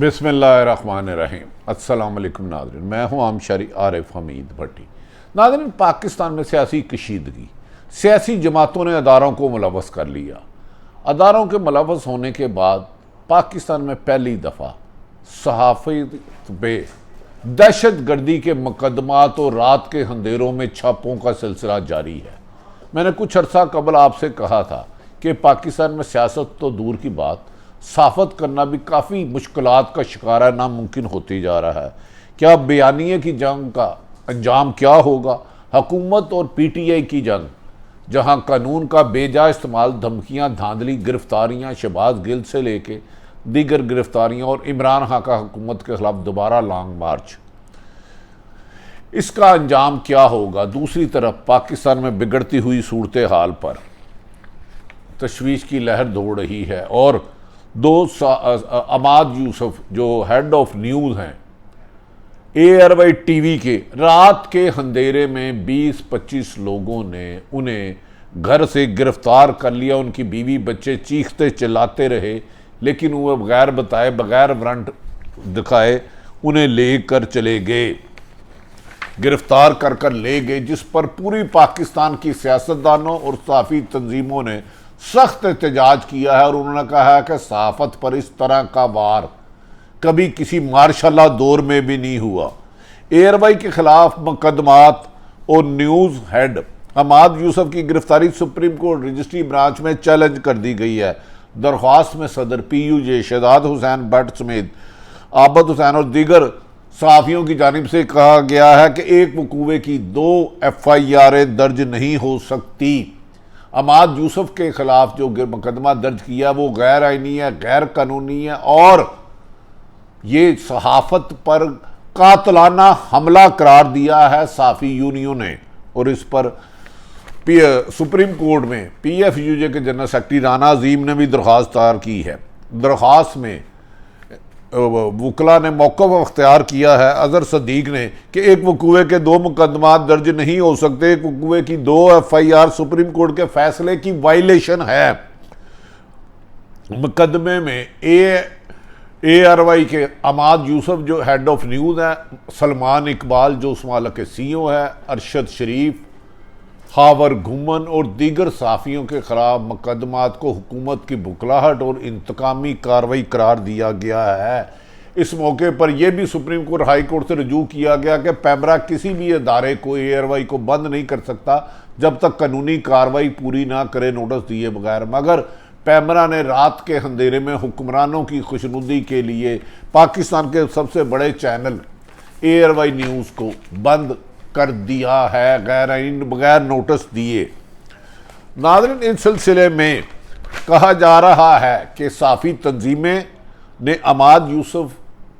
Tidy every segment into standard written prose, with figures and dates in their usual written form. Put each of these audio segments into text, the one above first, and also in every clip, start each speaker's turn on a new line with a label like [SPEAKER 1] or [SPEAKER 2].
[SPEAKER 1] बिस्मिल्लाहिर्रहमानिर्रहीम। अस्सलाम वालेकुम नाज़रीन, मैं हूँ आमशरी आरिफ हमीद भट्टी। नाज़रीन, पाकिस्तान में सियासी कशीदगी, सियासी जमातों ने अदारों को मुलव्वस कर लिया। अदारों के मुलव्वस होने के बाद पाकिस्तान में पहली दफ़ा सहाफ़ी पे दहशत गर्दी के मुकदमात और रात के अंधेरों में छापों का सिलसिला जारी है। मैंने कुछ अर्सा कबल आपसे कहा था कि पाकिस्तान में सियासत तो दूर की बात, साफत करना भी काफ़ी मुश्किलात का शिकार है, नामुमकिन होती जा रहा है। क्या बयानिए की जंग का अंजाम क्या होगा? हुकूमत और PTI की जंग, जहां कानून का बेजा इस्तेमाल, धमकियां, धांधली, गिरफ्तारियां, शहबाज गिल से लेके दीगर गिरफ्तारियां और इमरान खान का हुकूमत के खिलाफ दोबारा लॉन्ग मार्च, इसका अंजाम क्या होगा? दूसरी तरफ पाकिस्तान में बिगड़ती हुई सूरत हाल पर तशवीश की लहर दौड़ रही है और अमाद यूसुफ जो हेड ऑफ न्यूज़ हैं ARY TV के, रात के अंधेरे में 20-25 लोगों ने उन्हें घर से गिरफ्तार कर लिया। उनकी बीवी बच्चे चीखते चिल्लाते रहे, लेकिन वो बगैर बताए, बगैर वारंट दिखाए उन्हें लेकर चले गए, गिरफ्तार कर कर ले गए, जिस पर पूरी पाकिस्तान की सियासतदानों और सहाफ़ी तंजीमों ने सख्त एहतजाज किया है और उन्होंने कहा है कि सहाफ़त पर इस तरह का वार कभी किसी मार्शल दौर में भी नहीं हुआ। ARY के खिलाफ मुकदमात और न्यूज़ हेड अमाद यूसुफ की गिरफ्तारी सुप्रीम कोर्ट रजिस्ट्री ब्रांच में चैलेंज कर दी गई है। दरख्वास्त में सदर PUJ, शहजाद हुसैन भट्ट समेत आबद हुसैन और दीगर सहाफ़ियों की जानिब से कहा गया है कि एक वकूवे की 2 FIR दर्ज नहीं हो सकती। अमाद यूसुफ के खिलाफ जो मुकदमा दर्ज किया वो गैर आइनी है, गैर कानूनी है और ये सहाफ़त पर कातलाना हमला करार दिया है सहाफ़ी यूनियन ने। और इस पर सुप्रीम कोर्ट में PFUJ के जनरल सेक्रेटरी राना अजीम ने भी दरख्वास्त दायर की है। दरख्वास्त में वकला ने मौक़िफ़ अख्तियार किया है अज़हर सदीक ने कि एक वकूवे के 2 मुकदमात दर्ज नहीं हो सकते, एक वकूवे की 2 FIR सुप्रीम कोर्ट के फैसले की वायलेशन है। मुकदमे में ARY के अमाद यूसुफ जो हेड ऑफ न्यूज़ है, सलमान इकबाल जो उस मालिक के CEO है, अरशद शरीफ, खावर घुमन और दीगर सहाफ़ियों के खिलाफ मुकदमात को हुकूमत की बुखलाहट और इंतकामी कार्रवाई करार दिया गया है। इस मौके पर यह भी सुप्रीम कोर्ट हाई कोर्ट से रजू किया गया कि पैमरा किसी भी अदारे को, ARY को बंद नहीं कर सकता जब तक कानूनी कार्रवाई पूरी ना करे नोटिस दिए बगैर। मगर पैमरा ने रात के अंधेरे में हुक्मरानों की खुशनुदी के लिए पाकिस्तान के सबसे बड़े चैनल ARY न्यूज़ को बंद कर दिया है, बगैर नोटिस दिए। नाज़रीन, इस सिलसिले में कहा जा रहा है कि सहाफ़ी तंजीमें ने अमाद यूसुफ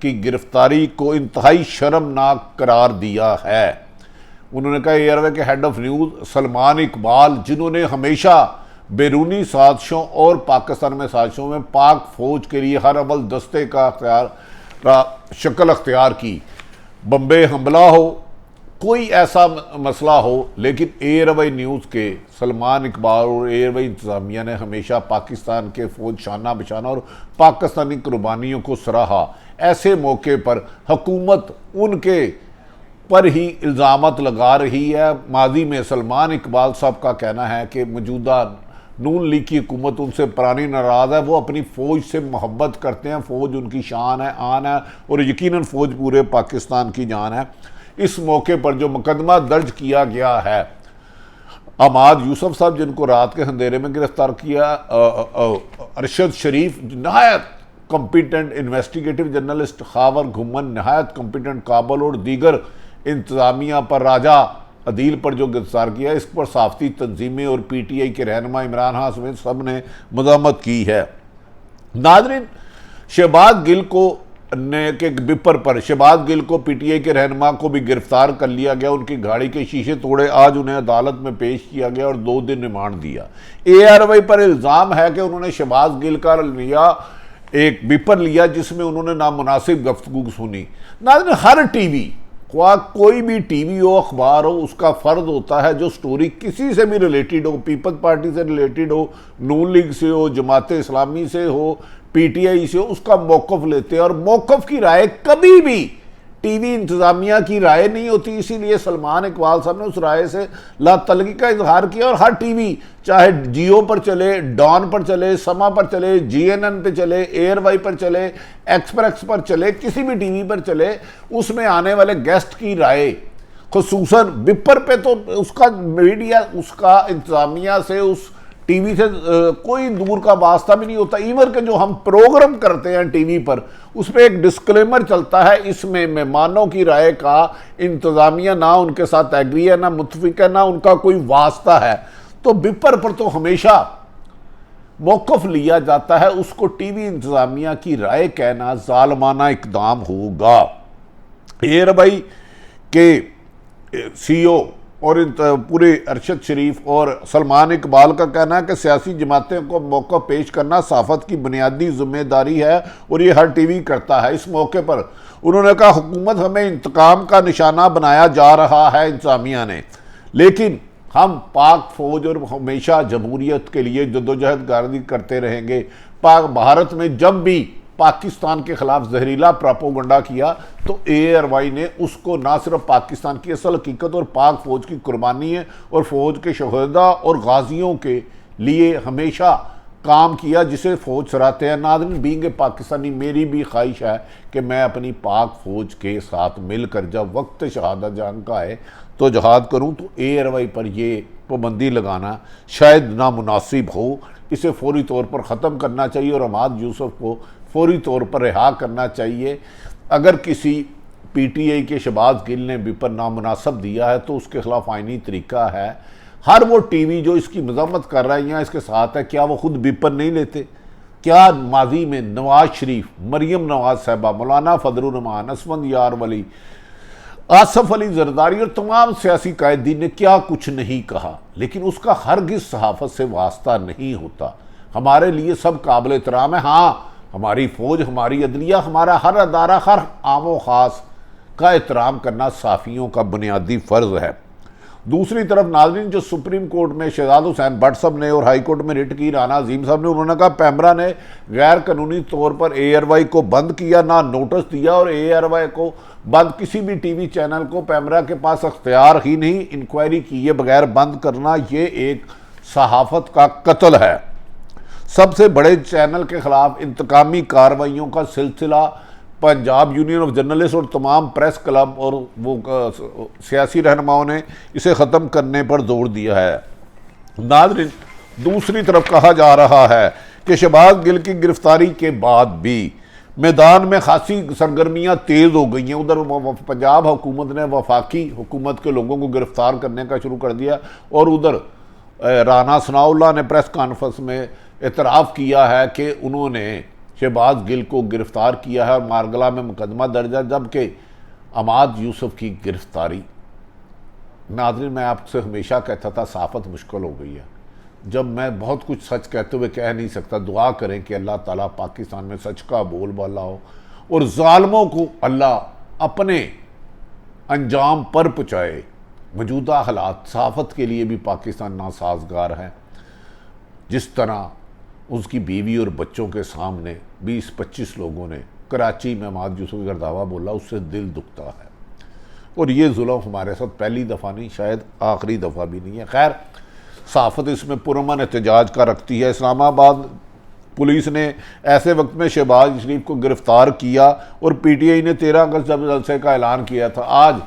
[SPEAKER 1] की गिरफ्तारी को इंतहाई शर्मनाक करार दिया है। उन्होंने कहा ARY के head of news Salman Iqbal, जिन्होंने हमेशा बैरूनी साजिशों और पाकिस्तान में साजिशों में पाक फौज के लिए हर अव्वल दस्ते का शक्ल अख्तियार की, बम्बे हमला हो, कोई ऐसा मसला हो, लेकिन ARY न्यूज़ के सलमान इकबाल और ARY इंतज़ामिया ने हमेशा पाकिस्तान के फौज शाना बशाना और पाकिस्तानी कुर्बानियों को सराहा। ऐसे मौके पर हुकूमत उनके पर ही इल्ज़ामात लगा रही है। माजी में सलमान इकबाल साहब का कहना है कि मौजूदा नून लीग की हुकूमत उनसे पुरानी नाराज़ है, वो अपनी फ़ौज से मोहब्बत करते हैं, फ़ौज उनकी शान है, आन है और यकीनन फ़ौज पूरे पाकिस्तान की जान है। इस मौके पर जो मुकदमा दर्ज किया गया है, अमाद यूसुफ साहब जिनको रात के अंधेरे में गिरफ्तार किया, अरशद शरीफ नहायत कॉम्पिटेंट इन्वेस्टिगेटिव जर्नलिस्ट, खावर घुमन नहायत कॉम्पिटेंट काबल और दीगर इंतज़ामिया पर, राजा अदील पर जो गिरफ्तार किया, इस पर सहाफ़ती तंजीमें और PTI के रहनुमा इमरान खान समेत सब ने मज़म्मत की है। नाज़रीन, शहबाज गिल को के बिपर पर शहबाज गिल को PTI के रहनुमा को भी गिरफ्तार कर लिया गया, उनकी गाड़ी के शीशे तोड़े, आज उन्हें अदालत में पेश किया गया और 2 दिन रिमांड दिया। ARY पर इल्ज़ाम है कि उन्होंने शहबाज गिल का एक बिपर लिया जिसमें उन्होंने नामुनासिब गुफ्तगू सुनी। नाज़रीन, हर TV ख्वाह कोई भी टीवी हो, अखबार हो, उसका फ़र्ज होता है जो स्टोरी किसी से भी रिलेटेड हो, पीपल्स पार्टी से रिलेटेड हो, नून लीग से हो, जमात इस्लामी से हो, पीटीआई से हो, उसका मौक़िफ़ लेते हैं। और मौक़िफ़ की राय कभी भी टीवी इंतज़ामिया की राय नहीं होती। इसीलिए सलमान इकबाल साहब ने उस राय से लातलगी का इजहार किया। और हर टीवी, चाहे जियो पर चले, डॉन पर चले, समा पर चले, जीएनएन पर चले, एयरवाई पर चले, एक्सप्रेस पर चले, किसी भी टीवी पर चले, उसमें आने वाले गेस्ट की राय, खुसूसन विपर पे, तो उसका मीडिया, उसका इंतज़ामिया से, उस टीवी से कोई दूर का वास्ता भी नहीं होता। इवन के जो हम प्रोग्राम करते हैं टीवी पर, उसमें एक डिस्क्लेमर चलता है, इसमें मेहमानों की राय का इंतज़ामिया ना उनके साथ एग्री है, ना मुत्तफिक है, ना उनका कोई वास्ता है। तो विपर पर तो हमेशा मौक़िफ़ लिया जाता है, उसको टीवी इंतज़ामिया की राय कहना ज़ालिमाना इक़दाम होगा। एयरवाई के CEO और पूरे अरशद शरीफ और सलमान इकबाल का कहना है कि सियासी जमातें को मौका पेश करना सहाफ़त की बुनियादी जिम्मेदारी है और ये हर टीवी करता है। इस मौके पर उन्होंने कहा, हुकूमत हमें इंतकाम का निशाना बनाया जा रहा है इंतज़ामिया ने, लेकिन हम पाक फौज और हमेशा जमहूरियत के लिए जदोजहद गारदी करते रहेंगे। पाक भारत में जब भी पाकिस्तान के खिलाफ जहरीला प्रोपोगंडा किया तो ARY ने उसको ना सिर्फ पाकिस्तान की असल हकीकत और पाक फौज की कुर्बानी है और फौज के शहदा और गाजियों के लिए हमेशा काम किया, जिसे फौज सराहते हैं। नाज़रीन, बीइंग ए पाकिस्तानी, मेरी भी ख्वाहिश है कि मैं अपनी पाक फौज के साथ मिलकर जब वक्त शहादत जंग का है तो जहाद करूँ। तो ARY पर यह पाबंदी लगाना शायद नामुनासिब हो, इसे फौरी तौर पर ख़त्म करना चाहिए और हमाद यूसुफ को फौरी तौर पर रिहा करना चाहिए। अगर किसी PTI के शहबाज गिल ने विपर नामुनासब दिया है तो उसके खिलाफ आइनी तरीका है। हर वो टीवी जो इसकी मजम्मत कर रहा है या इसके साथ है, क्या वो खुद विपर नहीं लेते? क्या माजी में नवाज शरीफ, मरियम नवाज साहबा, मौलाना फजलुर रहमान, असफंद यार वली, आसफ अली जरदारी और तमाम सियासी कायदीन ने क्या कुछ नहीं कहा, लेकिन उसका हरगिज़ सहाफ़त से वास्ता नहीं होता। हमारे लिए सब काबिल एहतराम है। हाँ, हमारी फौज, हमारी अदलिया, हमारा हर अदारा, हर आमो ख़ास का एहतराम करना साफ़ियों का बुनियादी फ़र्ज़ है। दूसरी तरफ नाज़रीन, जो सुप्रीम कोर्ट में शहजाद हुसैन भट्ट साहब ने और हाई कोर्ट में रिट की राना अजीम साहब ने, उन्होंने कहा पैमरा ने गैर कानूनी तौर पर ARY को बंद किया, ना नोटिस दिया, और ARY को बंद किसी भी टीवी चैनल को पैमरा के पास अख्तियार ही नहीं, इंक्वायरी किए बगैर बंद करना ये एक सहाफ़त का कत्ल है। सबसे बड़े चैनल के खिलाफ इंतकामी कार्रवाइयों का सिलसिला पंजाब यूनियन ऑफ जर्नलिस्ट और तमाम प्रेस क्लब और वो सियासी रहनुमाओं ने इसे ख़त्म करने पर जोर दिया है। नाज़रीन, दूसरी तरफ कहा जा रहा है कि शहबाज गिल की गिरफ्तारी के बाद भी मैदान में खासी सरगर्मियाँ तेज़ हो गई हैं। उधर पंजाब हुकूमत ने वफाकी हुकूमत के लोगों को गिरफ्तार करने का शुरू कर दिया और उधर राना सनाउल्लाह ने प्रेस कॉन्फ्रेंस में एतराफ़ किया है कि उन्होंने शहबाज गिल को गिरफ़्तार किया है और मारगला में मुकदमा दर्ज है, जबकि अमाद यूसुफ की गिरफ़्तारी। नाज़रीन, मैं आपसे हमेशा कहता था सहाफ़त मुश्किल हो गई है। जब मैं बहुत कुछ सच कहते हुए कह नहीं सकता, दुआ करें कि अल्लाह ताला पाकिस्तान में सच का बोलबाला हो और ज़ालिमों को अल्लाह अपने अंजाम पर पहुँचाए। मौजूदा हालात सहाफ़त के लिए भी पाकिस्तान नासाजगार है। जिस तरह उसकी बीवी और बच्चों के सामने 20-25 लोगों ने कराची में अमाद यूसुफ का दावा बोला, उससे दिल दुखता है। और ये जुल्म हमारे साथ पहली दफ़ा नहीं, शायद आखिरी दफ़ा भी नहीं है। खैर, सहाफ़त इसमें पुरअमन एहतजाज का रखती है। इस्लामाबाद पुलिस ने ऐसे वक्त में शहबाज शरीफ को गिरफ़्तार किया और PTI ने 13 अगस्त जब जलसे का ऐलान किया था। आज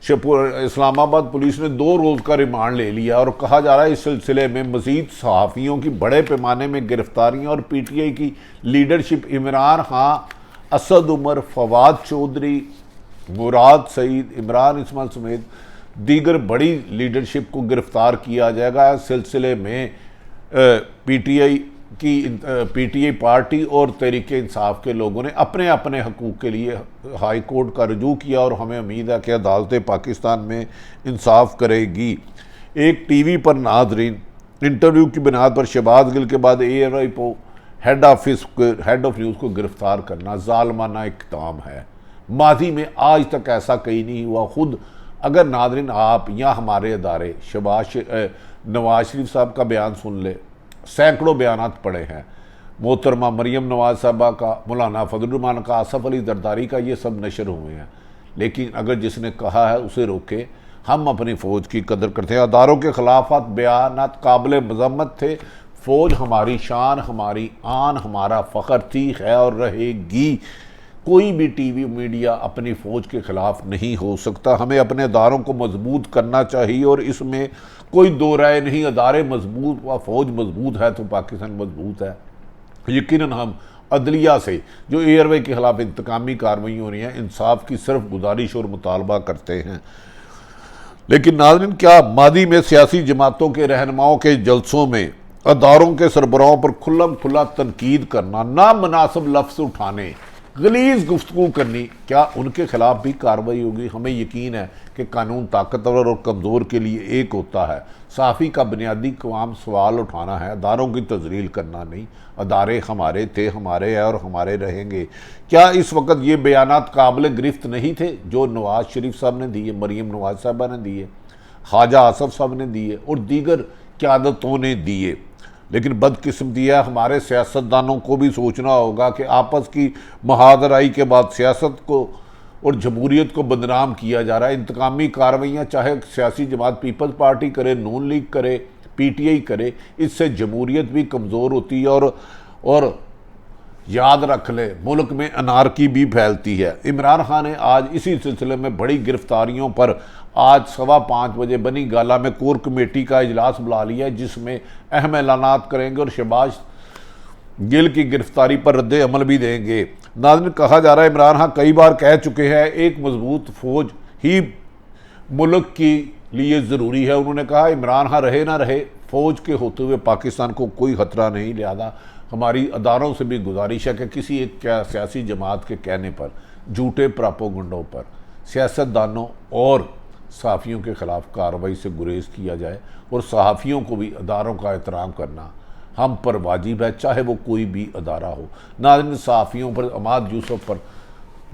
[SPEAKER 1] इस्लामाबाद पुलिस ने 2 रोज़ का रिमांड ले लिया और कहा जा रहा है इस सिलसिले में मज़ीद सहाफ़ियों की बड़े पैमाने में गिरफ्तारियाँ और PTI की लीडरशिप इमरान खां, असद उमर, फवाद चौधरी, मुराद सईद, इमरान इस्माइल समेत दीगर बड़ी लीडरशिप को गिरफ़्तार किया जाएगा। इस सिलसिले में PTI पार्टी और तहरीक इंसाफ के लोगों ने अपने अपने हकूक़ के लिए हाई कोर्ट का रुजू किया और हमें उम्मीद है कि अदालतें पाकिस्तान में इंसाफ करेगी। एक टीवी पर नाज़रीन इंटरव्यू की बुनियाद पर शहबाज गिल के बाद ARY को हेड ऑफ न्यूज़ को गिरफ़्तार करना ज़ालिमाना इक़दाम है। माजी में आज तक ऐसा कहीं नहीं हुआ। खुद अगर नादरीन आप या हमारे अदारे नवाज शरीफ साहब का बयान सुन ले, सैकड़ों बयानात पड़े हैं, मोहतरमा मरियम नवाज साहबा का, मौलाना फजलुर्रहमान का, आसफ अली जरदारी का, ये सब नशर हुए हैं। लेकिन अगर जिसने कहा है उसे रोके। हम अपनी फ़ौज की कदर करते हैं। अदारों के खिलाफ बयानात काबिल मजम्मत थे। फ़ौज हमारी शान, हमारी आन, हमारा फ़ख्र थी, है और रहेगी। कोई भी टीवी मीडिया अपनी फ़ौज के ख़िलाफ़ नहीं हो सकता। हमें अपने अदारों को मजबूत करना चाहिए और इसमें कोई दो राय नहीं। अदारे मजबूत व फ़ौज मजबूत है तो पाकिस्तान मजबूत है। यकीनन हम अदलिया से जो एयरवे के ख़िलाफ़ इंतकामी कार्रवाई हो रही है, इंसाफ की सिर्फ गुजारिश और मुतालबा करते हैं। लेकिन नाज़रीन, क्या मादी में सियासी जमातों के रहनुमाओं के जलसों में अदारों के सरबराहों पर खुल्लम खुल्ला तनकीद करना, नामनासिब लफ्ज़ उठाने, गलीज़ गुफ्तगू करनी, क्या उनके खिलाफ भी कार्रवाई होगी? हमें यकीन है कि कानून ताकतवर और कमज़ोर के लिए एक होता है। सहाफ़ी का बुनियादी काम सवाल उठाना है, अदारों की तज़लील करना नहीं। अदारे हमारे थे, हमारे हैं और हमारे रहेंगे। क्या इस वक्त ये बयानात काबिल गिरफ्त नहीं थे जो नवाज शरीफ साहब ने दिए, मरीम नवाज साहबा ने दिए, ख्वाजा आसफ साहब ने दिए और दीगर क़यादतों ने दिए? लेकिन बदकिस्मती है, हमारे सियासतदानों को भी सोचना होगा कि आपस की महादराई के बाद सियासत को और जमहूरियत को बदनाम किया जा रहा है। इंतकामी कार्रवाइयाँ चाहे सियासी जमात पीपल्स पार्टी करे, नून लीग करे, PTI करे, इससे जमहूरियत भी कमज़ोर होती है और याद रख ले, मुल्क में अनारकी भी फैलती है। इमरान खान ने आज इसी सिलसिले में बड़ी गिरफ्तारियों पर आज 5:15 बजे बनी गाला में कोर कमेटी का इजलास बुला लिया है, जिसमें अहम ऐलानात करेंगे और शहबाज गिल की गिरफ्तारी पर रद्द अमल भी देंगे। नाज़रीन, कहा जा रहा है इमरान खान कई बार कह चुके हैं एक मजबूत फ़ौज ही मुल्क के लिए ज़रूरी है। उन्होंने कहा इमरान खान रहे ना रहे, फ़ौज के होते हुए पाकिस्तान को कोई ख़तरा नहीं। लिहाजा हमारी अदारों से भी गुजारिश है कि किसी एक सियासी जमात के कहने पर, झूठे प्रापोगंडों पर सियासतदानों और सहाफ़ियों के ख़िलाफ़ कार्रवाई से गुरेज किया जाए और सहाफ़ियों को भी अदारों का एहतराम करना हम पर वाजिब है, चाहे वो कोई भी अदारा हो। नाज़रीन, सहाफ़ियों पर, अमाद यूसुफ पर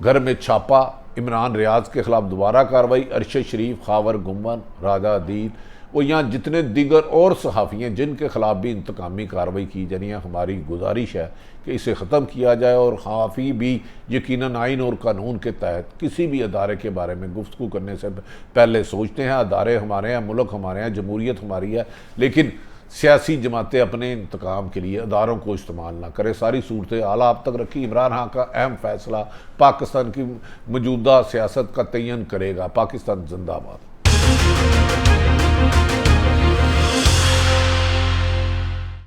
[SPEAKER 1] घर में छापा, इमरान रियाज के ख़िलाफ़ दोबारा कार्रवाई, अरशद शरीफ, खावर गुम्मन, राजा अदील और यहाँ जितने दीगर और सहाफ़ी हैं जिनके ख़िलाफ़ भी इंतकामी कार्रवाई की जानी है, हमारी गुजारिश है कि इसे ख़त्म किया जाए और सहाफ़ी भी यकीनन आइन और कानून के तहत किसी भी अदारे के बारे में गुफ्तगू करने से पहले सोचते हैं। अदारे हमारे हैं, मुल्क हमारे हैं, जमहूरियत हमारी है, लेकिन सियासी जमातें अपने इंतकाम के लिए अदारों को इस्तेमाल ना करें। सारी सूरतें आला आप तक रखी। इमरान खान का अहम फैसला पाकिस्तान की मौजूदा सियासत का तयन करेगा। पाकिस्तान जिंदाबाद।